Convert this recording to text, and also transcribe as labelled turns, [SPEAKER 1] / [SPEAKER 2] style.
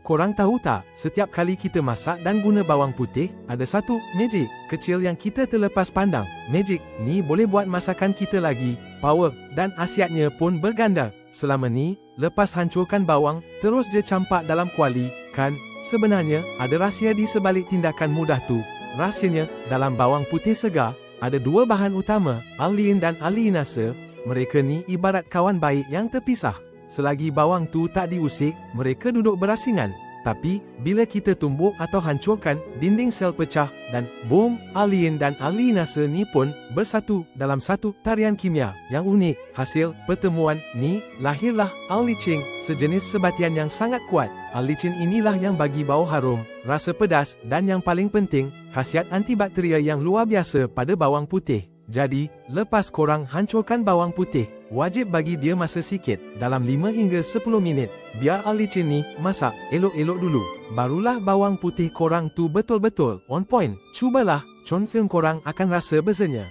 [SPEAKER 1] korang tahu tak, setiap kali kita masak dan guna bawang putih, ada satu magic kecil yang kita terlepas pandang. Magic ni boleh buat masakan kita lagi power dan khasiatnya pun berganda. Selama ni, lepas hancurkan bawang, terus je campak dalam kuali, kan? Sebenarnya, ada rahsia di sebalik tindakan mudah tu. Rahsianya, dalam bawang putih segar, ada dua bahan utama, arlin dan arlinase. Mereka ni ibarat kawan baik yang terpisah. Selagi bawang tu tak diusik, mereka duduk berasingan. Tapi, bila kita tumbuk atau hancurkan, dinding sel pecah dan boom, arlin dan arlinase ni pun bersatu dalam satu tarian kimia yang unik. Hasil pertemuan ni, lahirlah arlicin, sejenis sebatian yang sangat kuat. Arlicin inilah yang bagi bau harum, rasa pedas dan yang paling penting, khasiat antibakteria yang luar biasa pada bawang putih. Jadi, lepas korang hancurkan bawang putih, wajib bagi dia masa sikit, dalam 5 hingga 10 minit. Biar arlicin ni masak elok-elok dulu. Barulah bawang putih korang tu betul-betul on point. Cubalah, confirm korang akan rasa bezanya.